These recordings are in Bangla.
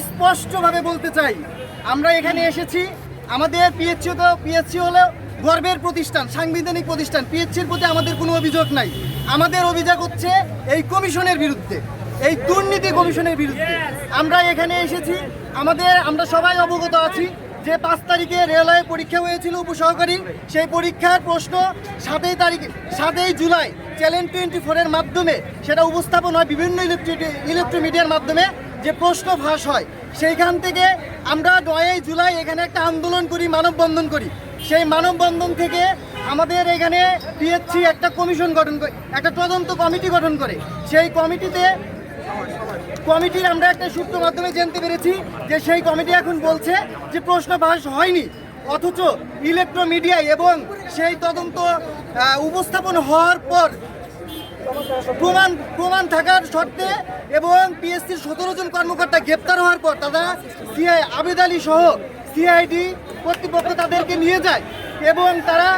স্পষ্টভাবে বলতে চাই, আমরা এখানে এসেছি, আমাদের পিএসসি হলো গর্বের প্রতিষ্ঠান, সাংবিধানিক প্রতিষ্ঠান। পিএসসির প্রতি আমাদের কোনো অভিযোগ নাই। আমাদের অভিযোগ হচ্ছে এই কমিশনের বিরুদ্ধে, এই দুর্নীতি কমিশনের বিরুদ্ধে। আমরা এখানে এসেছি, আমরা সবাই অবগত আছি যে 5 তারিখে রেলওয়ে পরীক্ষা হয়েছিল উপসহকারী। সেই পরীক্ষার প্রশ্ন 7 জুলাই চ্যানেল 24-এর মাধ্যমে সেটা উপস্থাপন হয়, বিভিন্ন ইলেকট্রোমিডিয়ার মাধ্যমে যে প্রশ্ন ফাঁস হয়। সেইখান থেকে আমরা 9 জুলাই এখানে একটা আন্দোলন করি, মানববন্ধন করি। সেই মানববন্ধন থেকে আমাদের এখানে পিএসসি একটা কমিশন গঠন করে, একটা তদন্ত কমিটি গঠন করে। সেই কমিটির আমরা একটা সূত্র মাধ্যমে জানতে পেরেছি যে সেই কমিটি এখন বলছে যে প্রশ্ন ফাঁস হয়নি, অথচ ইলেকট্রোমিডিয়ায় এবং সেই তদন্ত উপস্থাপন হওয়ার পর প্রমাণ থাকার শর্তে এবং পিএসসির 17 জন কর্মকর্তা গ্রেপ্তার হওয়ার পর তারা আবেদ আলী সহ সিআইডি কর্তৃপক্ষ তাদেরকে নিয়ে যায় এবং তারা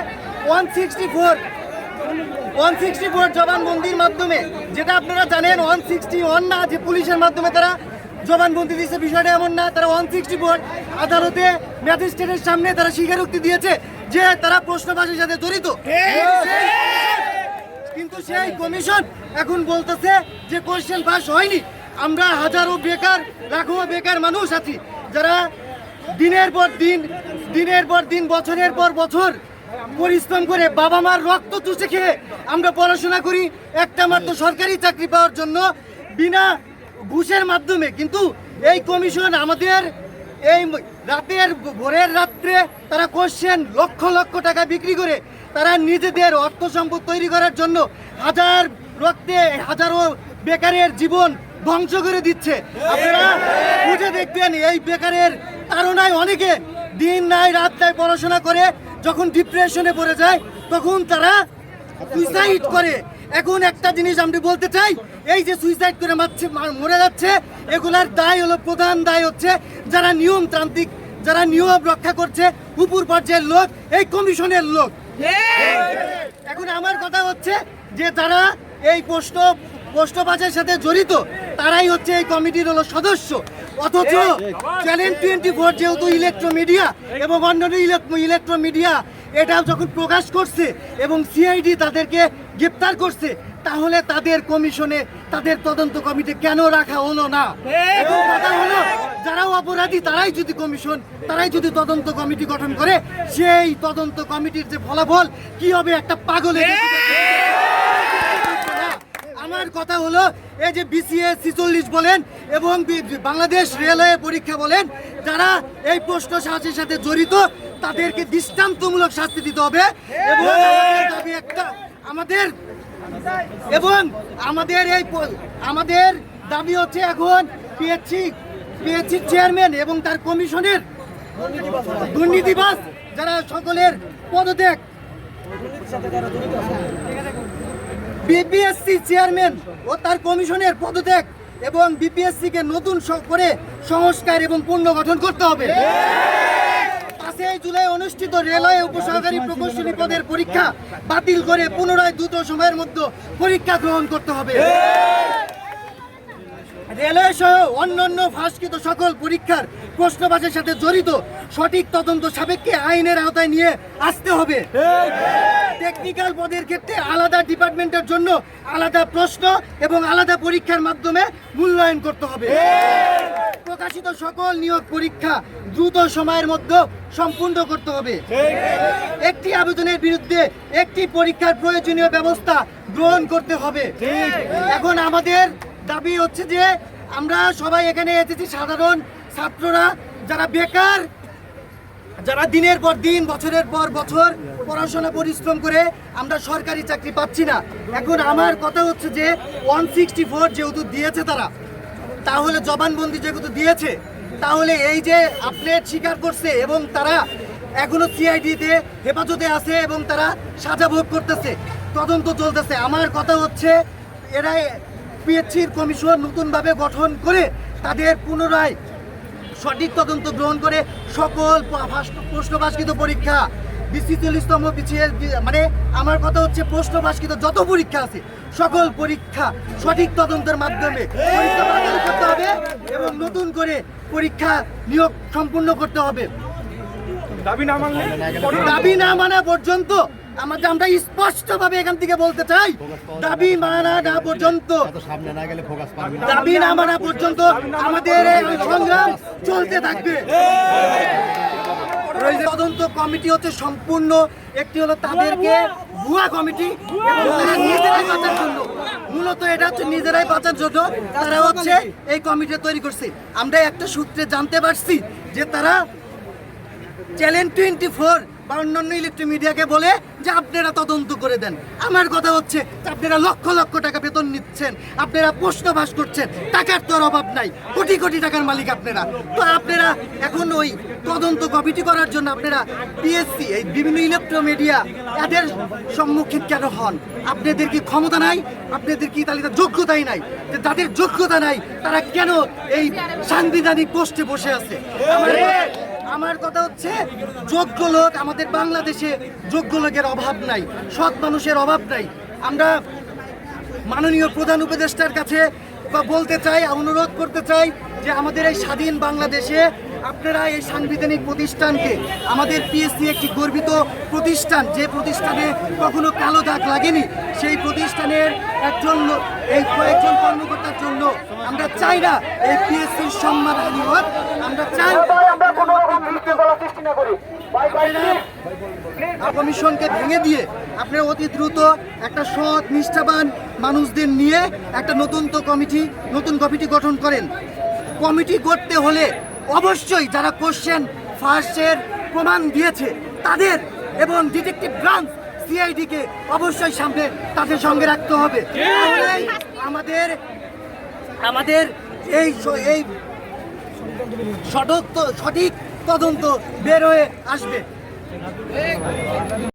164 জবানবন্দির মাধ্যমে, যেটা আপনারা জানেন 161 না যে পুলিশের মাধ্যমে তারা জবানবন্দি দিয়েছে, বিষয়টা এমন না। তারা 164 আদালতে ম্যাজিস্ট্রেটের সামনে তারা স্বীকারোক্তি দিয়েছে যে তারা প্রশ্ন ফাঁসের সাথে জড়িত। কিন্তু সেই কমিশন এখন বলতেছে যে কোশ্চেন ফাঁস হয়নি। আমরা হাজারো লাখো বেকার মানুষ আছি যারা দিনের পর দিন বছরের পর বছর পরিশ্রম করে বাবা মার রক্ত চুষে খেয়ে আমরা পড়াশোনা করি একটা মাত্র সরকারি চাকরি পাওয়ার জন্য বিনা ঘুষের মাধ্যমে। কিন্তু এই কমিশন আমাদের এই ভোরের রাত্রে তারা কোশ্চেন লক্ষ লক্ষ টাকা বিক্রি করে তারা নিজেদের অর্থ সম্পদ তৈরি করার জন্য হাজারো বেকারের জীবন ধ্বংস করে দিচ্ছে। আপনারা বুঝে দেখবেন এই বেকারের তাড়নায় অনেকে দিন নাই রাত নাই পড়াশোনা করে যখন ডিপ্রেশনে পড়ে যায় তখন তারা সুইসাইড করে। এখন একটা জিনিস আমি বলতে চাই, এই যে সুইসাইড করে মরে যাচ্ছে এগুলার প্রধান দায় হচ্ছে যারা নিয়মতান্ত্রিক, যারা নিয়ম রক্ষা করছে উপর পর্যায়ের লোক, এই কমিশনের লোক। এখন আমার কথা হচ্ছে যে যারা এই প্রশ্ন ফাঁসের সাথে জড়িত তারাই হচ্ছে এই কমিটির সদস্য। অথচ চ্যানেল 24 যেহেতু ইলেকট্রোমিডিয়া এবং অন্যান্য ইলেকট্রোমিডিয়া এটা যখন প্রকাশ করছে এবং সিআইডি তাদেরকে গ্রেপ্তার করছে, তাহলে তাদের কমিশনে তাদের তদন্ত কমিটি কেন রাখা হলো না? এখন কথা হলো যারা অপরাধী তারাই যদি তদন্ত কমিটি গঠন করে, সেই তদন্ত কমিটির যে ফলাফল কি হবে একটা পাগলের। আমার কথা হলো এই যে বিসিএস 46 বলেন এবং বাংলাদেশ রেলওয়ে পরীক্ষা বলেন, যারা এই প্রশ্ন ফাঁসের সাথে জড়িত তাদেরকে দৃষ্টান্তমূলক শাস্তি দিতে হবে। এবং আমাদের দাবি হচ্ছে এখন পিএসসি চেয়ারম্যান এবং তার কমিশনের দুর্নীতিবাজ যারা সকলের পদত্যাগ, বিপিএসসি চেয়ারম্যান ও তার কমিশনের পদত্যাগ এবং বিপিএসসি কে নতুন করে সংস্কার এবং পুনর্গঠন করতে হবে। 5 জুলাই অনুষ্ঠিত রেলওয়ে উপসহকারী প্রকৌশলী পদের পরীক্ষা বাতিল করে পুনরায় দ্রুত সময়ের মধ্যে পরীক্ষা গ্রহণ করতে হবে। রেলওয়ে সহ অন্যান্য ফাঁসকৃত সকল পরীক্ষার প্রশ্ন ফাঁসের সাথে জড়িত সঠিক তদন্ত সাপেক্ষে আইনের আওতায় নিয়ে আসতে হবে। টেকনিক্যাল পদের ক্ষেত্রে আলাদা ডিপার্টমেন্টের জন্য আলাদা প্রশ্ন এবং আলাদা পরীক্ষার মাধ্যমে মূল্যায়ন করতে হবে। প্রকাশিত সকল নিয়োগ পরীক্ষা দ্রুত সময়ের মধ্যে সম্পূর্ণ করতে হবে। একটি আবেদনের বিরুদ্ধে একটি পরীক্ষার প্রয়োজনীয় ব্যবস্থা গ্রহণ করতে হবে। এখন আমাদের দাবি হচ্ছে যে আমরা সবাই এখানে এসেছি সাধারণ ছাত্ররা যারা বেকার, যারা দিনের পর দিন বছরের পর বছর পড়াশোনা পরিশ্রম করে আমরা সরকারি চাকরি পাচ্ছি না। এখন আমার কথা হচ্ছে যে 164 যেহেতু দিয়েছে তারা, তাহলে জবানবন্দি যেহেতু দিয়েছে, তাহলে এই যে আপডেট স্বীকার করছে এবং তারা এখনো সিআইডিতে হেফাজতে আছে এবং তারা সাজা ভোগ করতেছে, তদন্ত চলতেছে। আমার কথা হচ্ছে এরা পিএসসির কমিশন নতুনভাবে গঠন করে তাদের পুনরায় সঠিক তদন্ত গ্রহণ করে সকল প্রশ্ন ফাঁসকৃত পরীক্ষা 42তম মানে আমার কথা হচ্ছে প্রশ্ন ফাঁসকৃত যত পরীক্ষা আছে সকল পরীক্ষা সঠিক তদন্তের মাধ্যমে পরীক্ষা বাতিল করতে হবে এবং নতুন করে পরীক্ষা নিয়োগ সম্পূর্ণ করতে হবে। দাবি না মানা পর্যন্ত আমরা স্পষ্টভাবে এখান থেকে বলতে চাই, দাবি মানা না পর্যন্ত আমাদের এই সংগ্রাম চলতে থাকবে। তদন্ত কমিটি হচ্ছে সম্পূর্ণ একটি হলো তাদেরকে ভুয়া কমিটি এবং তারা নিজেরাই বাঁচার জন্য, মূলত এটা হচ্ছে নিজেরাই বাঁচার জন্য তারা হচ্ছে এই কমিটি তৈরি করছে। আমরা একটা সূত্রে জানতে পারছি যে তারা চ্যানেল 24 বা অন্যান্য ইলেকট্রনিক মিডিয়াকে বলে যে আপনারা তদন্ত করে দেন। আমার কথা হচ্ছে আপনারা লক্ষ লক্ষ টাকা বেতন নিচ্ছেন, আপনারা প্রশ্ন ফাঁস করছেন, টাকার তো অভাব নাই, কোটি কোটি টাকার মালিক আপনারা। তো আপনারা এখন ওই তদন্ত কমিটি করার জন্য আপনারা পিএসসি এই বিভিন্ন ইলেকট্রনিক মিডিয়া এদের সম্মুখীন কেন হন? আপনাদের কি ক্ষমতা নাই? আপনাদের কি তাহলে যোগ্যতাই নাই? যে যাদের যোগ্যতা নাই তারা কেন এই সাংবিধানিক পোস্টে বসে আছে? আমার কথা হচ্ছে যোগ্য লোক আমাদের বাংলাদেশে, যোগ্য লোকের অভাব নাই, সৎ মানুষের অভাব নাই। আমরা মাননীয় প্রধান উপদেষ্টার কাছে বলতে চাই, অনুরোধ করতে চাই যে আমাদের এই স্বাধীন বাংলাদেশে আপনারা এই সাংবিধানিক প্রতিষ্ঠানকে, আমাদের পিএসসি একটি গর্বিত প্রতিষ্ঠান, যে প্রতিষ্ঠানে কখনো কালো দাগ লাগেনি, সেই প্রতিষ্ঠানের এই কয়েকজন কর্মকর্তার জন্য আমরা চাই না এই পিএসসির সম্মানহানি হোক। আমরা চাই কমিশনকে ভেঙে দিয়ে আপনারা অতি দ্রুত একটা সৎ নিষ্ঠাবান মানুষদের নিয়ে একটা নতুন কমিটি গঠন করেন। কমিটি করতে হলে অবশ্যই যারা কোশ্চেন ফাঁসের প্রমাণ দিয়েছে তাদের এবং ডিটেকটিভ ব্রাঞ্চ সিআইডিকে অবশ্যই সামনে তাদের সঙ্গে রাখতে হবে। তাহলেই আমাদের এই সঠিক তদন্ত বের হয়ে আসবে।